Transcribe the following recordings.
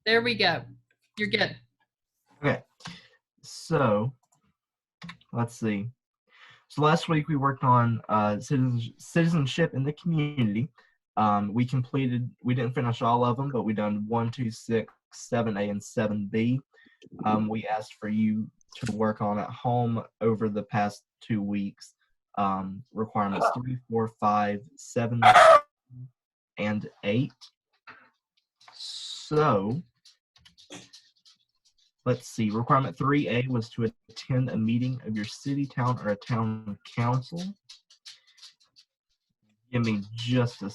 There we go. You're good. Okay. So, let's see. So last week we worked on citizenship in the community. We didn't finish all of them, but we done 1, 2, 6, 7A, and 7B. We asked for you to work on at home over the past 2 weeks. Requirements 3, 4, 5, 7, and 8. So, let's see. Requirement 3A was to attend a meeting of your city, town, or a town council. Give me just a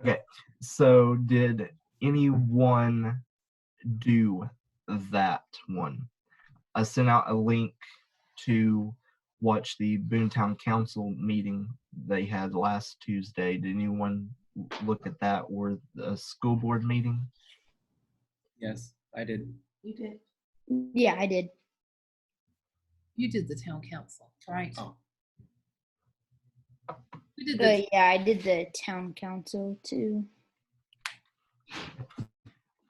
Okay, so did anyone do that one? I sent out a link to watch the Boontown Council meeting they had last Tuesday. Did anyone look at that or the school board meeting? Yes, I did. You did. Yeah, I did. You did the town council, right? Oh. Who did the Yeah, I did the town council too.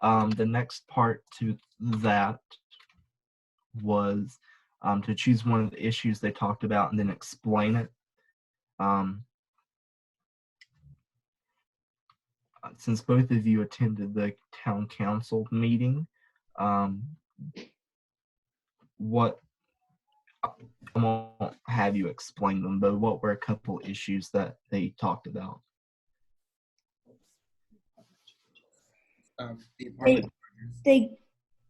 The next part to that was to choose one of the issues they talked about and then explain it. Since both of you attended the town council meeting, what I won't have you explain them, but what were a couple issues that they talked about? The apartment. They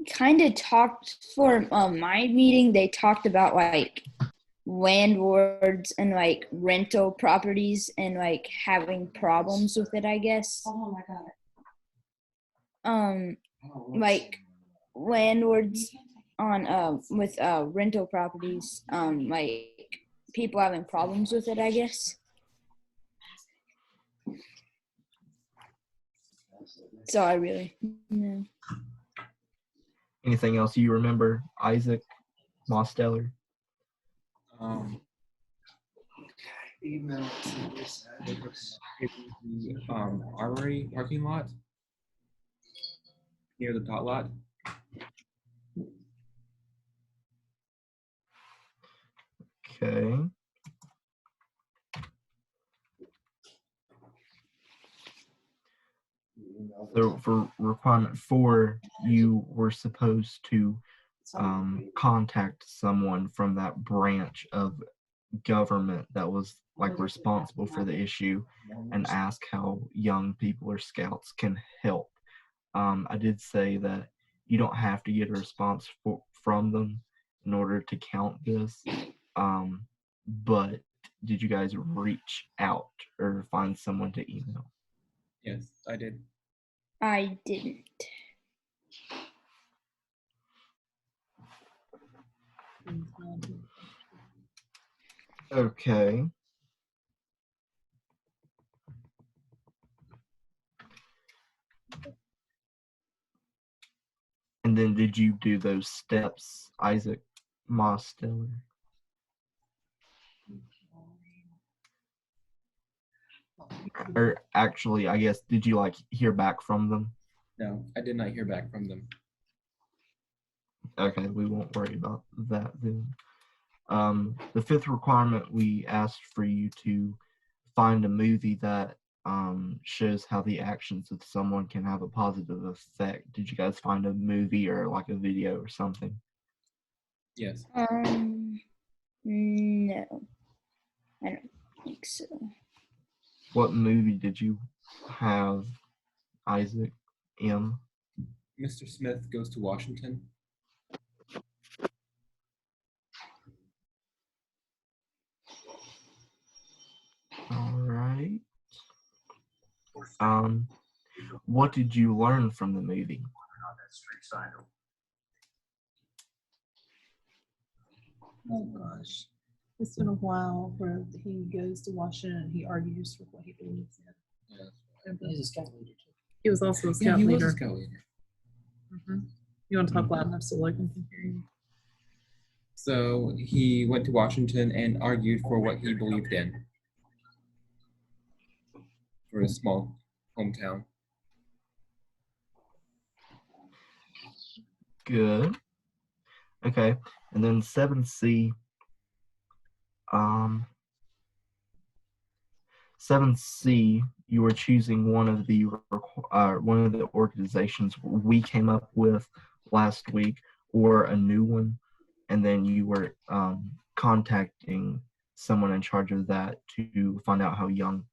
kind of talked for my meeting. They talked about like landlords and like rental properties and like having problems with it, I guess. Oh my God. Like landlords on with rental properties, like people having problems with it, I guess. So I really no. Anything else you remember, Isaac Mosteller? Email to this the Armory parking lot near the dot lot. Okay. So for requirement 4, you were supposed to contact someone from that branch of government that was like responsible for the issue and ask how young people or scouts can help. I did say that you don't have to get a response from them in order to count this, but did you guys reach out or find someone to email? Yes, I did. I didn't. Okay. And then did you do those steps, Isaac Mosteller? Or actually, I guess, did you like hear back from them? No, I did not hear back from them. Okay, we won't worry about that then. The 5th requirement, we asked for you to find a movie that shows how the actions of someone can have a positive effect. Did you guys find a movie or like a video or something? Yes. No, I don't think so. What movie did you have, Isaac M? Mr. Smith Goes to Washington. All right. What did you learn from the movie? Oh gosh. It's been a while where he goes to Washington and he argues with what he believes in. Yes. And He's a scout leader too. He was also a Yeah, scout he was leader. a scout leader. You want to talk loud enough so Logan can hear you? So he went to Washington and argued for what he believed in for his small hometown. Good. Okay. And then 7C. 7C, you were choosing one of the organizations we came up with last week, or a new one, and then you were contacting someone in charge of that to find out how young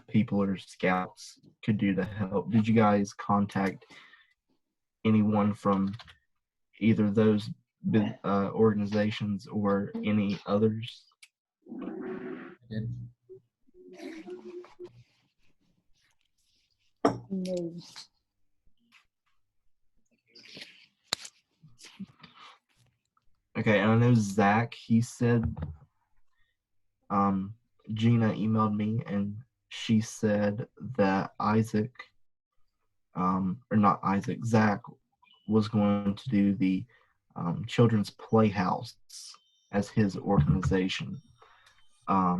people or scouts could do to help. Did you guys contact anyone from either those organizations or any others? I did. No. Okay, and I know Zach, he said, Gina emailed me and she said that Isaac, or not Isaac, Zach was going to do the Children's Playhouse as his organization. I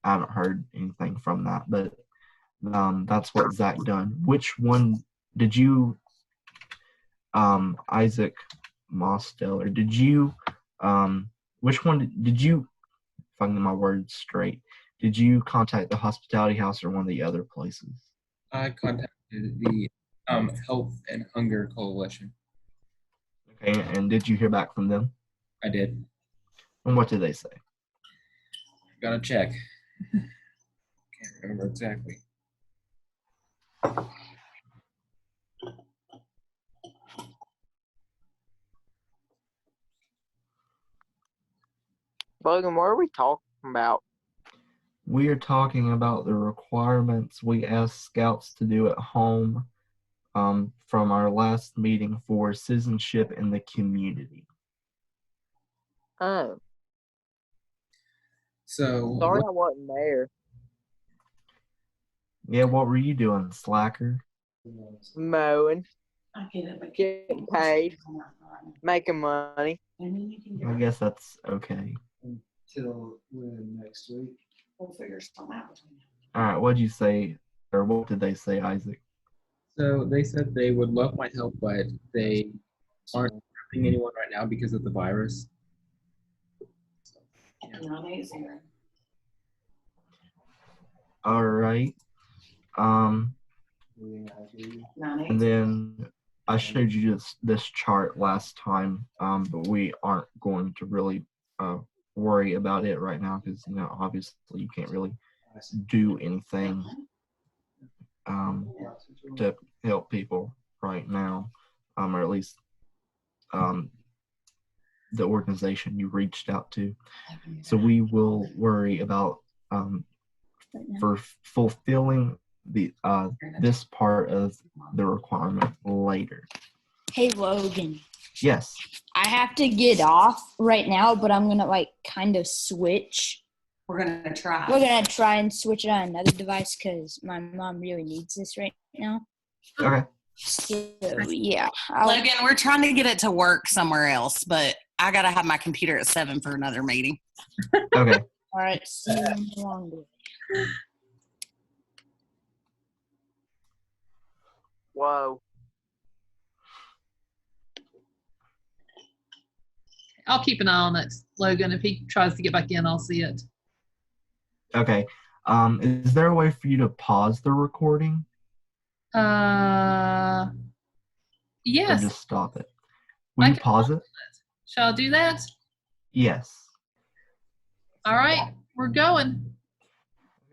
haven't heard anything from that, but that's what Zach done. Which one did you, Isaac Mosteller, did you, which one did you, if I can get my words straight, did you contact the hospitality house or one of the other places? I contacted the Health and Hunger Coalition. Okay, and did you hear back from them? I did. And what did they say? Gotta check. Can't remember exactly. Logan, what are we talking about? We are talking about the requirements we asked scouts to do at home from our last meeting for citizenship in the community. Oh, So sorry what- I wasn't there. Yeah, what were you doing, slacker? Mowing, I get it, but getting paid, making money. I guess that's okay. Till when next week? We'll figure something out between now. All right, what'd you say, or what did they say, Isaac? So they said they would love my help, but they aren't helping anyone right now because of the virus. And Renee's here. All right. And then I showed you this chart last time, but we aren't going to really worry about it right now because, you know, obviously you can't really do anything to help people right now, or at least the organization you reached out to. So we will worry about for fulfilling the this part of the requirement later. Hey Logan, Yes. I have to get off right now, but I'm gonna like kind of switch. We're gonna try. We're gonna try and switch it on another device because my mom really needs this right now. Okay. So yeah, Logan, we're trying to get it to work somewhere else, but I gotta have my computer at 7 for another meeting. Okay. all right. See you in the long day. Whoa. I'll keep an eye on it, Logan. If he tries to get back in, I'll see it. Okay. Is there a way for you to pause the recording or Yes. just stop it? Will I you can pause it? Shall I do that? Yes. All right, we're going.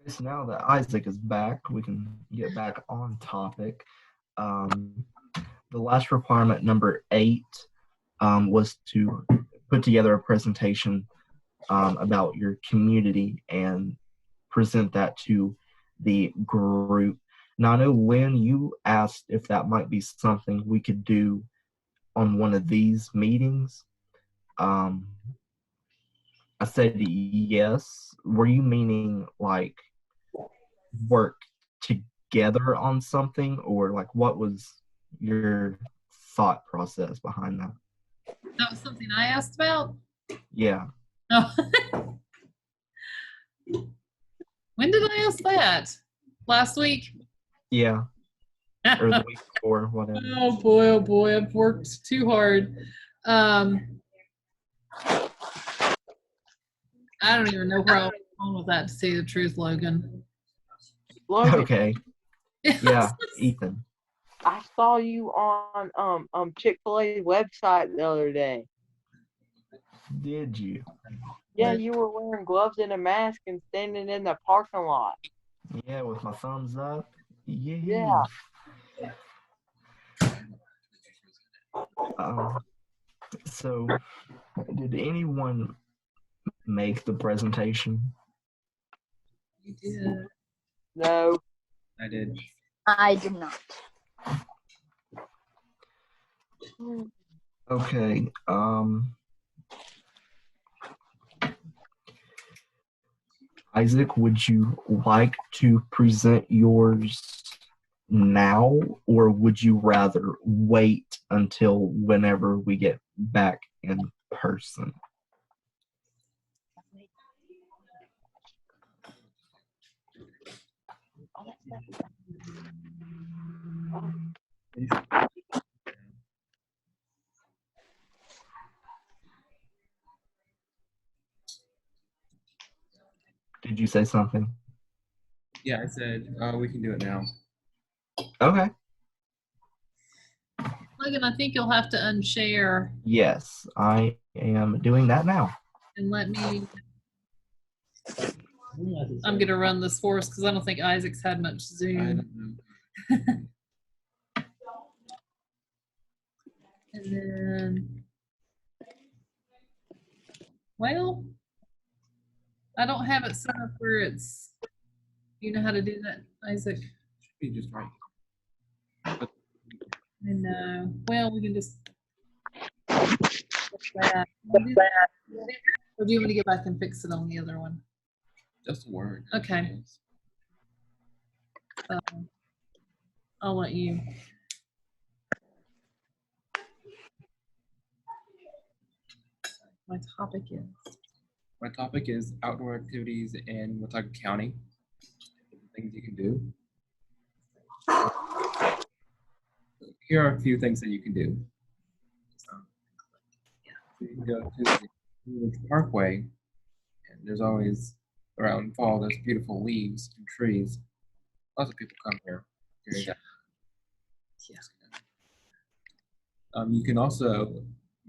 Okay, so now that Isaac is back, we can get back on topic. The last requirement, number 8, was to put together a presentation about your community and present that to the group. Now, I know, Lynn, you asked if that might be something we could do on one of these meetings. I said yes. Were you meaning like work together on something, or like what was your thought process behind that? That was something I asked about. Yeah. Oh. When did I ask that? Last week? Yeah. Or the week before, whatever. Oh boy, I've worked too hard. I don't even know where I was going with that, to say the truth, Logan. Logan, Okay. Yeah, Ethan. I saw you on Chick-fil-A website the other day. Did you? Yeah, you were wearing gloves and a mask and standing in the parking lot. Yeah, with my thumbs up. Yeah. So, did anyone make the presentation? You did. No. I did. I did not. Okay. Isaac, would you like to present yours now, or would you rather wait until whenever we get back in person? Did you say something? Yeah, I said we can do it now. Okay. Logan, I think you'll have to unshare Yes, I am doing that now. and let me. I'm going to run this for us because I don't think Isaac's had much I Zoom. don't know. And then, well, I don't have it set up where it's. You know how to do that, Isaac? Should be just right. And well, we can just. That. Or do you want me to go back and fix it on the other one? Just a word. Okay. I'll let you. My topic is. My topic is outdoor activities in Watauga County. Things you can do. Here are a few things that you can do. You can go to the Village Parkway, and there's always, around fall, there's beautiful leaves and trees. Lots of people come here. Yeah. You can also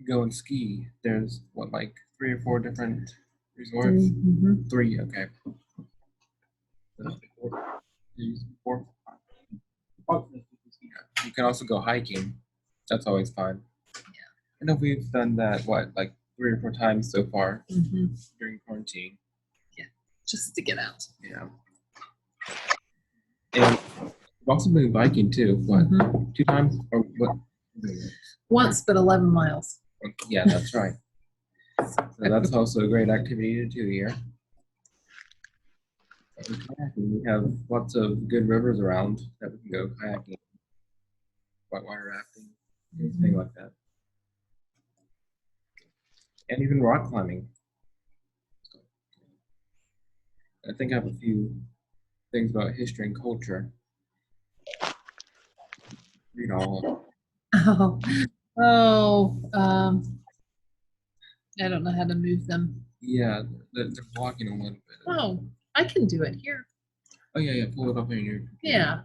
go and ski. There's like 3 or 4 different resorts. Mm-hmm. 3, okay. Four. You can also go hiking. That's always fun. I know we've done that, like 3 or 4 times so far Mm-hmm. during quarantine. Just to get out. Yeah. And we've also been biking too. What? Mhm. 2 times? Or what? Once, but 11 miles. Yeah, that's right. So that's also a great activity to do here. And kayaking, we have lots of good rivers around that we can go kayaking, whitewater rafting, anything like that. And even rock climbing. I think I have a few things about history and culture. Read all of them. I don't know how to move them. Yeah, they're blocking a little bit. Oh, I can do it here. Oh yeah, pull it up in your computer. Yeah.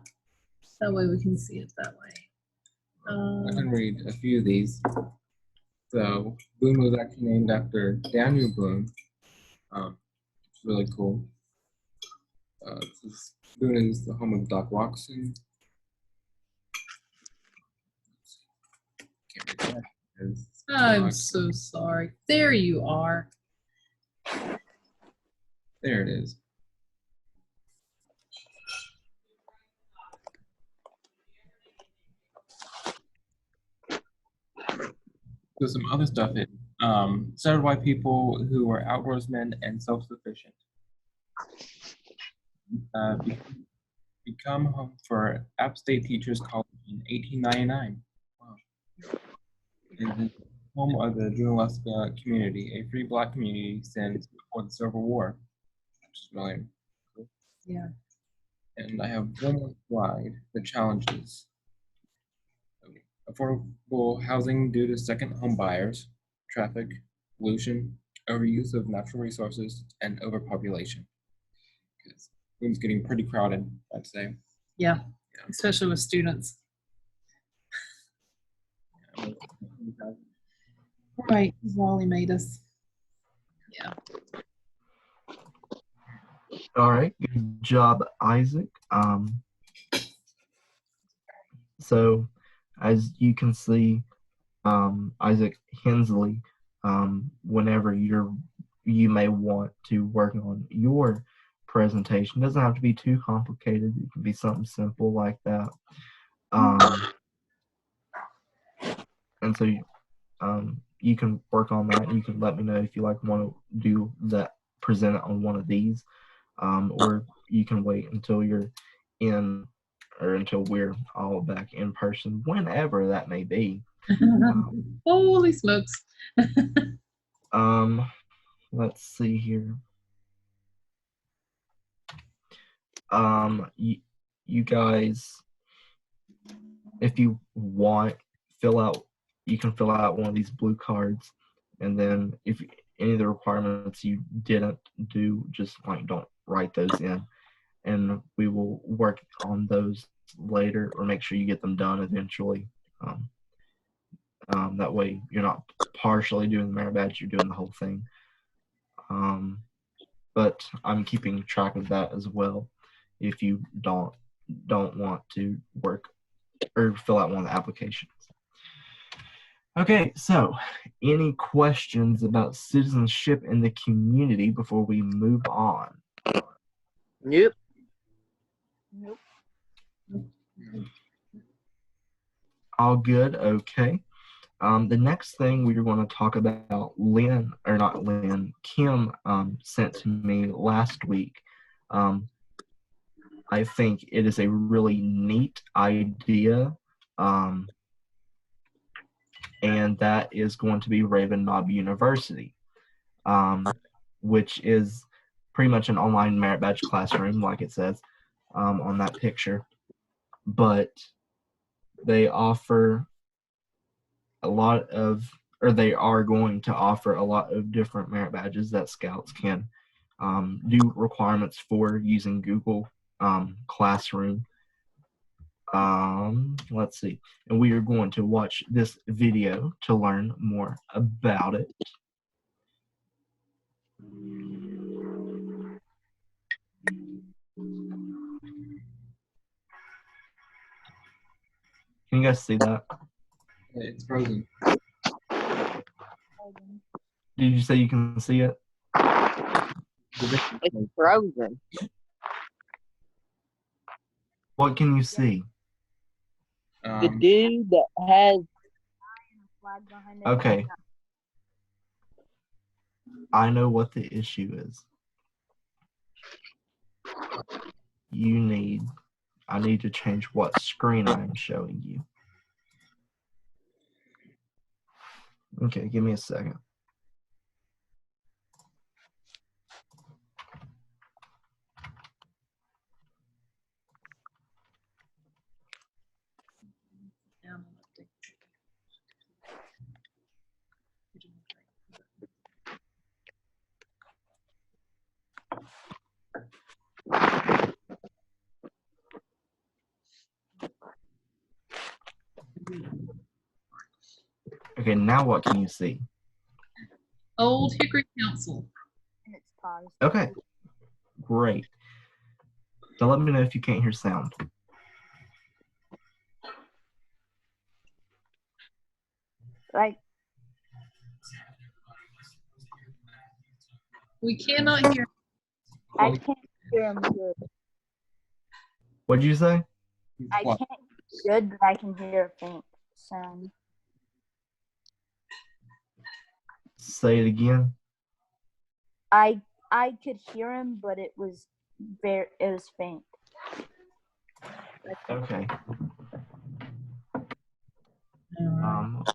That way we can see it that way. I can read a few of these. So Boone was actually named after Daniel Boone. It's really cool. Boone is the home of Doc Watson. Can't read that. I'm so sorry. There you are. There it is. So some other stuff. Started by people who were outdoorsmen and self-sufficient. become home for App State Teachers College in 1899. Wow. It is home of the Junaluska community, a free black community since before the Civil War, which is really cool. Yeah. And I have one more slide, the challenges. Affordable housing due to second home buyers, traffic, pollution, overuse of natural resources, and overpopulation. Because Boone's getting pretty crowded, I'd say. Yeah. Especially with students. Right. Wally made us. Yeah. All right, good job, Isaac. So as you can see, Isaac Hensley, whenever you may want to work on your presentation, doesn't have to be too complicated. It can be something simple like that. And so you can work on that. You can let me know if you want to do that, present it on one of these, or you can wait until you're in, or until we're all back in person, whenever that may be. Holy smokes. Let's see here. You guys, if you want, you can fill out one of these blue cards, and then if any of the requirements you didn't do, just don't write those in, and we will work on those later, or make sure you get them done eventually. That way you're not partially doing the merit badge, you're doing the whole thing. But I'm keeping track of that as well if you don't want to work or fill out one of the applications. Okay, so any questions about citizenship in the community before we move on? Nope. All good, okay. The next thing we are going to talk about, Kim sent to me last week. I think it is a really neat idea, and that is going to be Raven Knob University, which is pretty much an online merit badge classroom, like it says on that picture. But they offer they are going to offer a lot of different merit badges that scouts can do requirements for using Google Classroom. Let's see. And we are going to watch this video to learn more about it. Can you guys see that? It's frozen. Did you say you can see it? It's frozen. What can you see? The dude that has Okay. I know what the issue is. I need to change what screen I'm showing you. Okay, give me a second. Okay, now what can you see? Old Hickory Council. Okay, great. So let me know if you can't hear sound. Like, We cannot hear. I can't hear him good. What did you say? I can't hear good, but I can hear a faint sound. Say it again. I could hear him, but it was faint. Okay.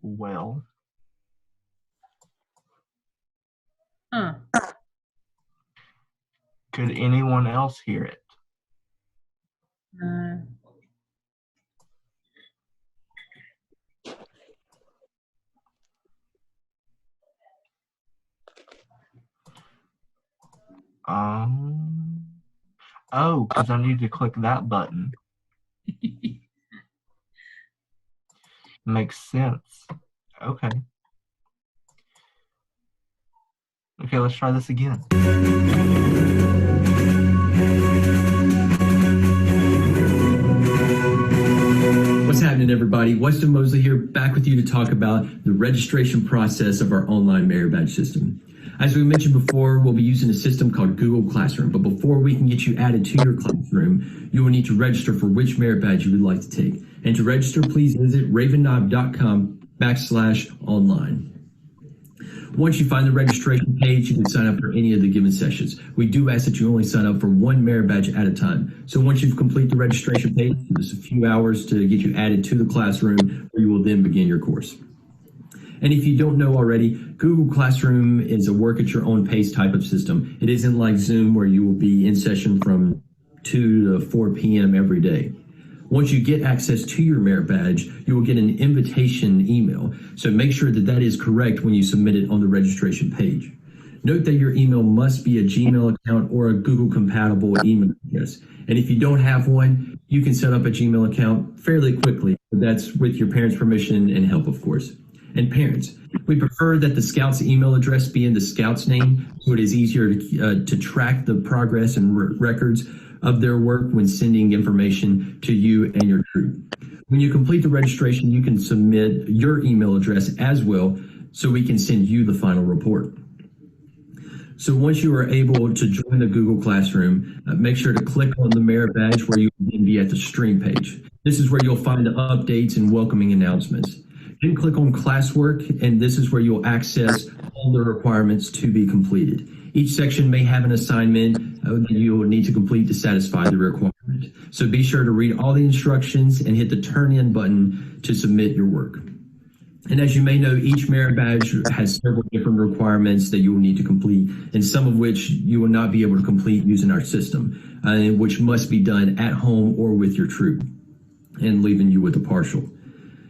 Well, Huh. could anyone else hear it? No. Oh, because I need to click that button. Makes sense. Okay. Okay, let's try this again. What's happening, everybody? Weston Mosley here, back with you to talk about the registration process of our online merit badge system. As we mentioned before, we'll be using a system called Google Classroom, but before we can get you added to your classroom, you will need to register for which merit badge you would like to take. And to register, please visit ravenknob.com/online. Once you find the registration page, you can sign up for any of the given sessions. We do ask that you only sign up for one merit badge at a time. So once you've completed the registration page, there's a few hours to get you added to the classroom, where you will then begin your course. And if you don't know already, Google Classroom is a work at your own pace type of system. It isn't like Zoom, where you will be in session from 2 to 4 p.m. every day. Once you get access to your merit badge, you will get an invitation email. So make sure that that is correct when you submit it on the registration page. Note that your email must be a Gmail account or a Google compatible email address. And if you don't have one, you can set up a Gmail account fairly quickly. But that's with your parents' permission and help, of course. And parents, we prefer that the Scout's email address be in the Scout's name, so it is easier to track the progress and records of their work when sending information to you and your troop. When you complete the registration, you can submit your email address as well, so we can send you the final report. So once you are able to join the Google Classroom, make sure to click on the merit badge, where you will then be at the stream page. This is where you'll find the updates and welcoming announcements. Then click on classwork, and this is where you'll access all the requirements to be completed. Each section may have an assignment that you will need to complete to satisfy the requirement. So be sure to read all the instructions and hit the turn in button to submit your work. And as you may know, each merit badge has several different requirements that you will need to complete, and some of which you will not be able to complete using our system, which must be done at home or with your troop, and leaving you with a partial.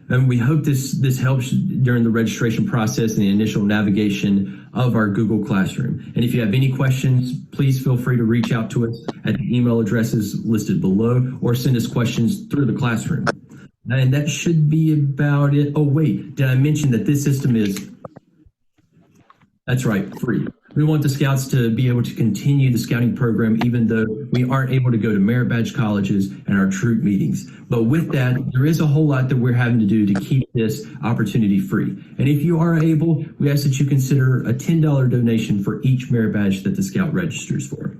And we hope this helps during the registration process and the initial navigation of our Google Classroom. And if you have any questions, please feel free to reach out to us at the email addresses listed below, or send us questions through the classroom. And that should be about it. Oh, wait, did I mention that this system is, that's right, free. We want the Scouts to be able to continue the scouting program, even though we aren't able to go to merit badge colleges and our troop meetings. But with that, there is a whole lot that we're having to do to keep this opportunity free. And if you are able, we ask that you consider a $10 donation for each merit badge that the Scout registers for.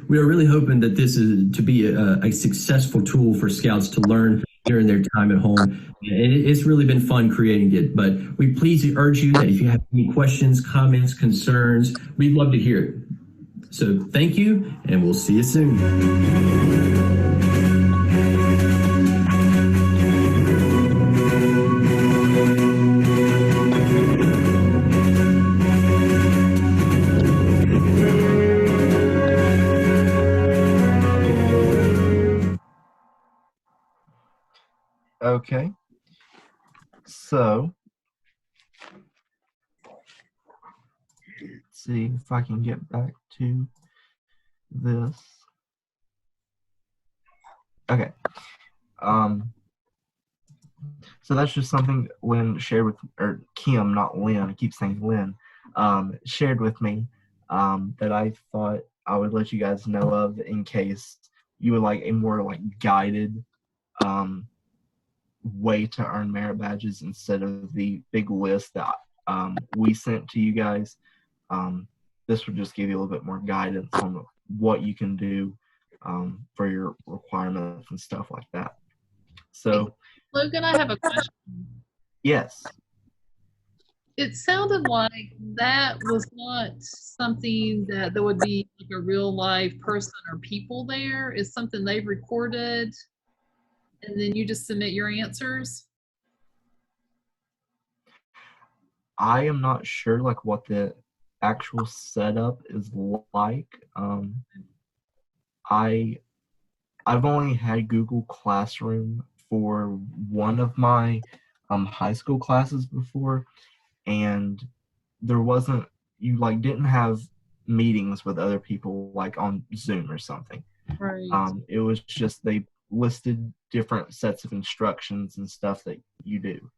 We are really hoping that this is to be a successful tool for Scouts to learn during their time at home. And it's really been fun creating it, but we please urge you that if you have any questions, comments, concerns, we'd love to hear it. So thank you, and we'll see you soon. Okay. So, let's see if I can get back to this. Okay. So that's just something Lynn shared with, or Kim, not Lynn, I keep saying Lynn, shared with me, that I thought I would let you guys know of, in case you would like a more like guided way to earn merit badges instead of the big list that we sent to you guys. This would just give you a little bit more guidance on what you can do for your requirements and stuff like that. So, Logan, I have a question. yes. it sounded like that was not something that there would be like a real live person or people there. It's something they've recorded, and then you just submit your answers. I am not sure like what the actual setup is like. I've only had Google Classroom for one of my high school classes before, and there wasn't, you like didn't have meetings with other people like on Zoom or something. Right. It was just they listed different sets of instructions and stuff that you do.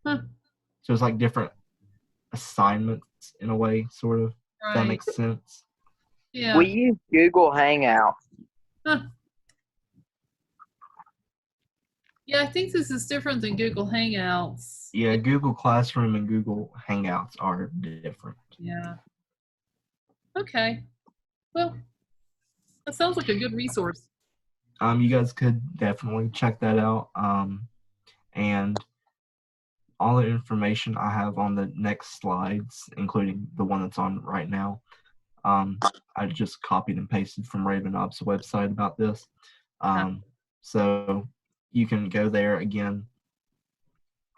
Huh. So it's like different assignments in a way, sort of. If that Right. makes sense. Yeah. We use Google Hangout. Huh. Yeah, I think this is different than Google Hangouts. Yeah, Google Classroom and Google Hangouts are different. Yeah. Okay. Well, that sounds like a good resource. You guys could definitely check that out. And all the information I have on the next slides, including the one that's on right now, I just copied and pasted from Ravenob's website about this. So you can go there again.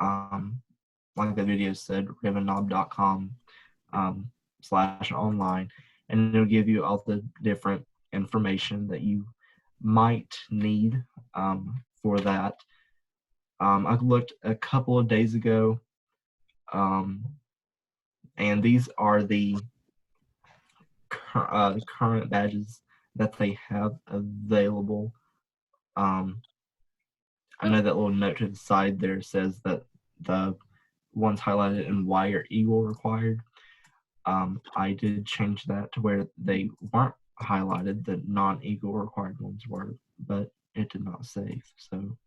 Like the video said, ravenob.com/online, and it'll give you all the different information that you might need for that. I looked a couple of days ago, and these are the current badges that they have available. I know that little note to the side there says that the ones highlighted in white are Eagle required. I did change that to where they weren't highlighted, the non-Eagle required ones were, but it did not save. So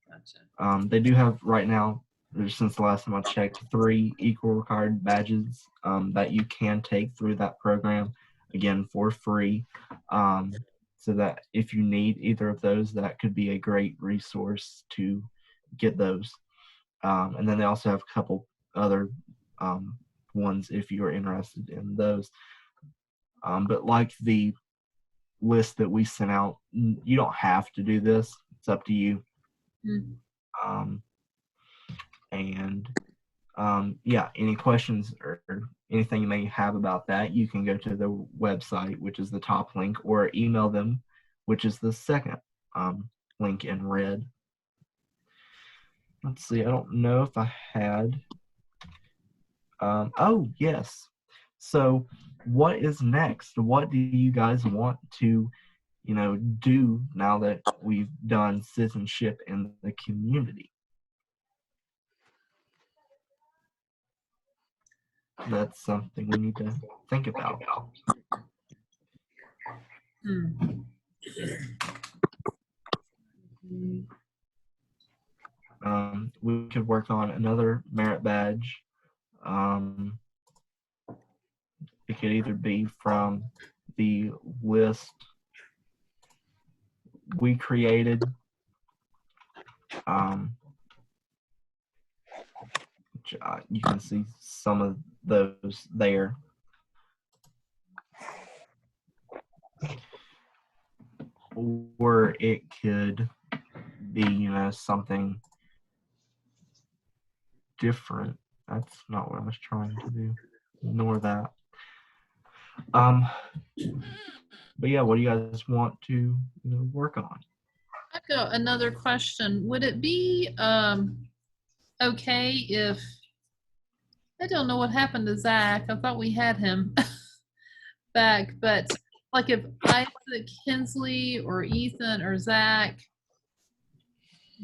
Gotcha. they do have right now, since the last time I checked, 3 Eagle required badges that you can take through that program, again, for free. So that if you need either of those, that could be a great resource to get those. And then they also have a couple other ones if you're interested in those. But like the list that we sent out, you don't have to do this. It's up to you. Yeah, any questions or anything you may have about that, you can go to the website, which is the top link, or email them, which is the second link in red. Let's see, I don't know if I had. Oh, yes. So what is next? What do you guys want to, do now that we've done citizenship in the community? That's something we need to think about. We could work on another merit badge. It could either be from the list we created, which you can see some of those there. Or it could be, something different. That's not what I was trying to do. Ignore that. But yeah, what do you guys want to work on? I've got another question. Would it be okay if, I don't know what happened to Zach. I thought we had him back, but like if Isaac, Kinsley, or Ethan, or Zach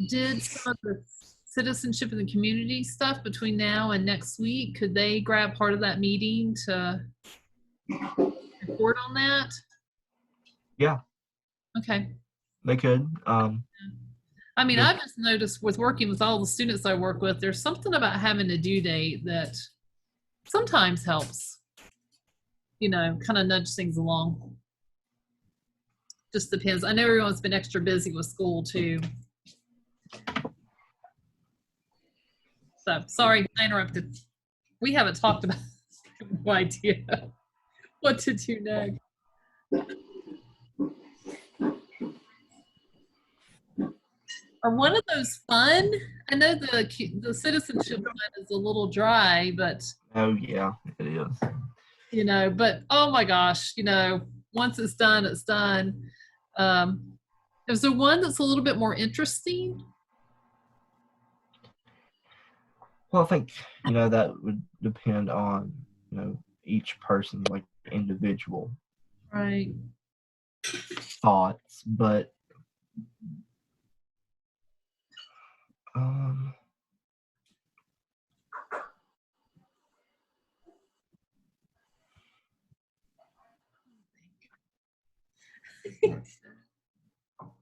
did some of the citizenship in the community stuff between now and next week, could they grab part of that meeting to report on that? Yeah. Okay. They could. I mean, I've just noticed with working with all the students I work with, there's something about having a due date that sometimes helps, kind of nudge things along. Just depends. I know everyone's been extra busy with school too. So sorry, I interrupted. We haven't talked about no idea what to do next. Are one of those fun? I know the citizenship one is a little dry, but Oh yeah, it is. but oh my gosh, once it's done, it's done. Is there one that's a little bit more interesting? Well, I think that would depend on each person's like individual Right. thoughts, but um,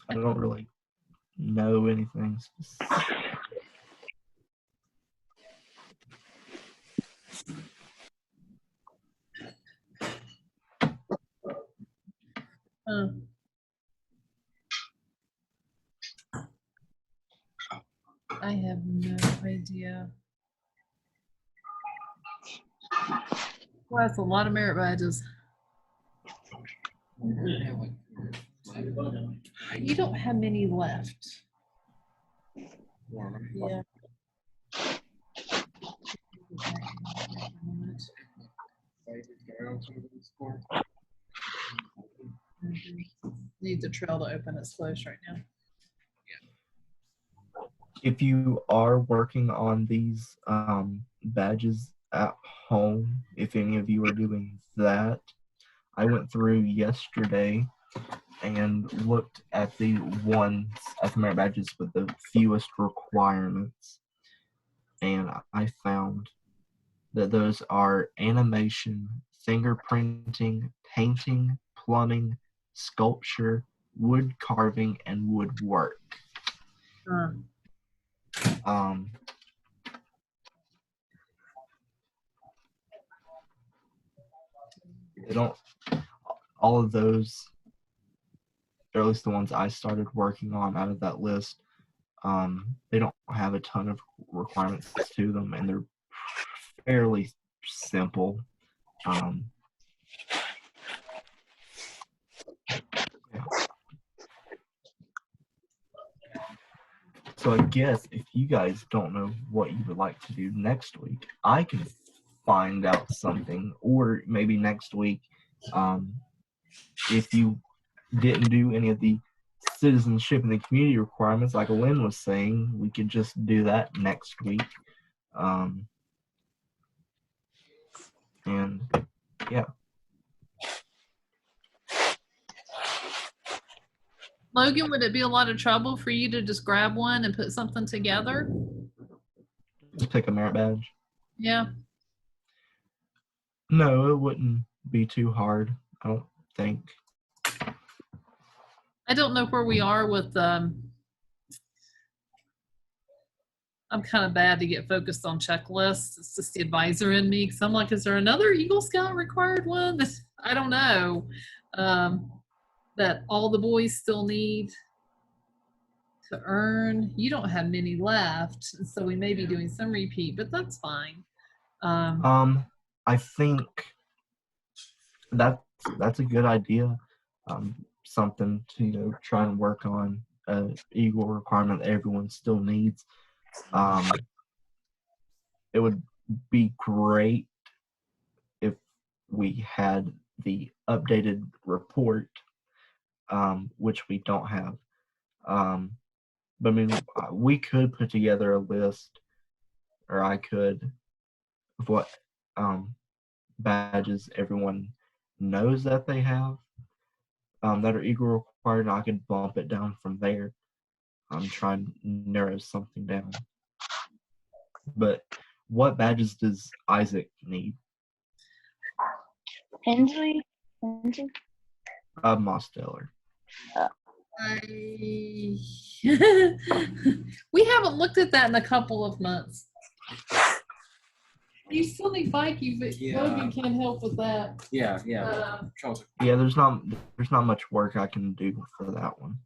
I don't really know anything specific. I have no idea. Well, that's a lot of merit badges. You don't have many left. Yeah. Need the trail to open. It's closed right now. If you are working on these badges at home, if any of you are doing that, I went through yesterday and looked at the merit badges with the fewest requirements, and I found that those are animation, fingerprinting, painting, plumbing, sculpture, wood carving, and woodwork. They don't, all of those, or at least the ones I started working on out of that list, they don't have a ton of requirements to them, and they're fairly simple. Yeah. So I guess if you guys don't know what you would like to do next week, I can find out something, or maybe next week, if you didn't do any of the citizenship and the community requirements, like Lynn was saying, we could just do that next week. And yeah. Logan, would it be a lot of trouble for you to just grab one and put something together? Just pick a merit badge. Yeah. No, it wouldn't be too hard, I don't think. I don't know where we are with I'm kind of bad to get focused on checklists. It's just the advisor in me, because I'm like, is there another Eagle Scout required one? I don't know. That all the boys still need to earn. You don't have many left, so we may be doing some repeat, but that's fine. I think that's a good idea. Something to try and work on, Eagle requirement that everyone still needs. It would be great if we had the updated report, which we don't have. But I mean, we could put together a list, or I could, of what badges everyone knows that they have, that are Eagle required, and I could bump it down from there. I'm trying to narrow something down. But what badges does Isaac need? Hensley? Mosteller. We haven't looked at that in a couple of months. You still need Vikey, but Logan can't help with that. Yeah. Yeah, there's not much work I can do for that one.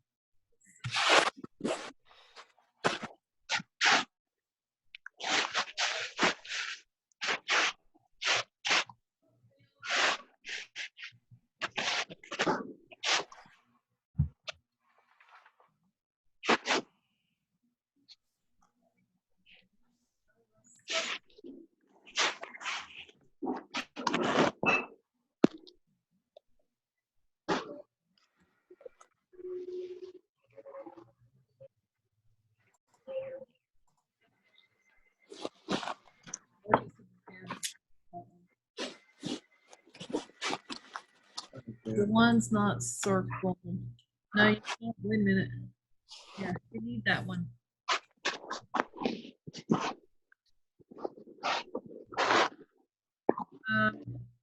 the one's not circled. No, you can't. Wait a minute. Yeah, you need that one.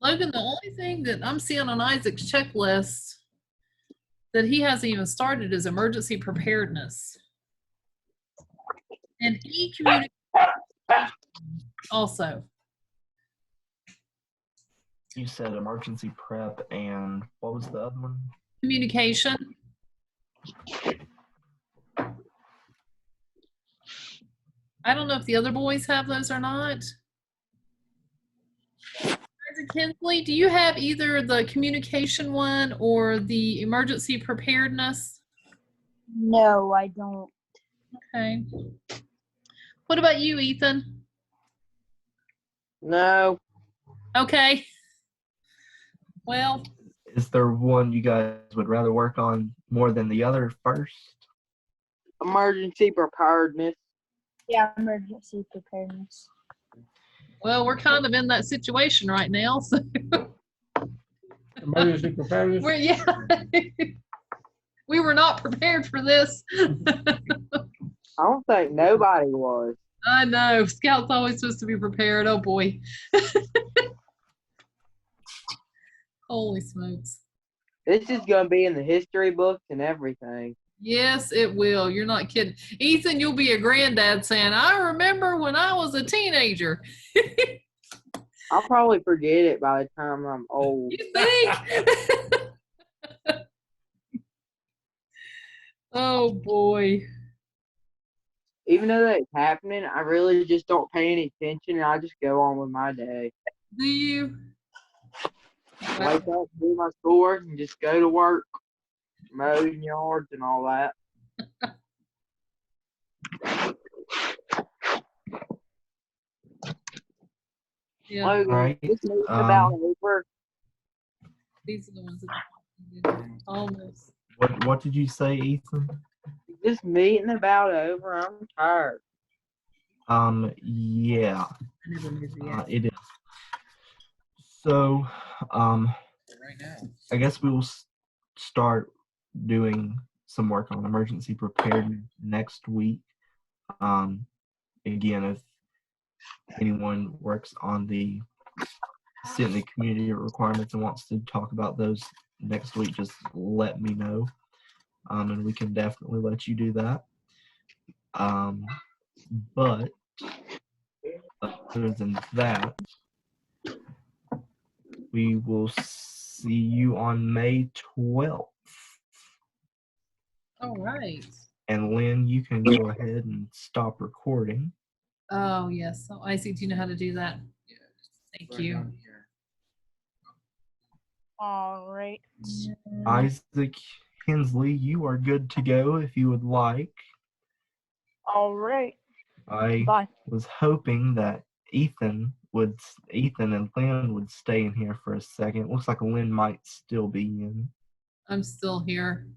Logan, the only thing that I'm seeing on Isaac's checklist that he hasn't even started is emergency preparedness. And e-communication also. You said emergency prep and what was the other one? Communication. I don't know if the other boys have those or not. Isaac Kinsley, do you have either the communication one or the emergency preparedness? No, I don't. Okay. What about you, Ethan? No. Okay. Well, Is there one you guys would rather work on more than the other first? Emergency preparedness. Yeah, emergency preparedness. well, we're kind of in that situation right now. So Emergency preparedness. yeah. We were not prepared for this. I don't think nobody was. I know. Scout's always supposed to be prepared. Oh boy. Holy smokes. This is going to be in the history books and everything. Yes, it will. You're not kidding. Ethan, you'll be a granddad saying, I remember when I was a teenager. I'll probably forget it by the time I'm old. You think? Oh boy. Even though that's happening, I really just don't pay any attention and I just go on with my day. Do you? Wake up, do my chores, and just go to work, mowing yards and all that. Yeah, Logan, Right. this meeting's about over. these are the ones that almost. What did you say, Ethan? This meeting about over. I'm tired. Yeah, I never moved yet. it is. So, Right now. I guess we will start doing some work on emergency preparedness next week. Again, if anyone works on the city community requirements and wants to talk about those next week, just let me know. And we can definitely let you do that. But other than that, we will see you on May 12th. All right. And Lynn, you can go ahead and stop recording. Oh, yes. So, Isaac, do you know how to do that? Thank you. All right. Isaac Hensley, you are good to go if you would like. All right. I Bye. was hoping that Ethan and Lynn would stay in here for a second. Looks like Lynn might still be in. I'm still here.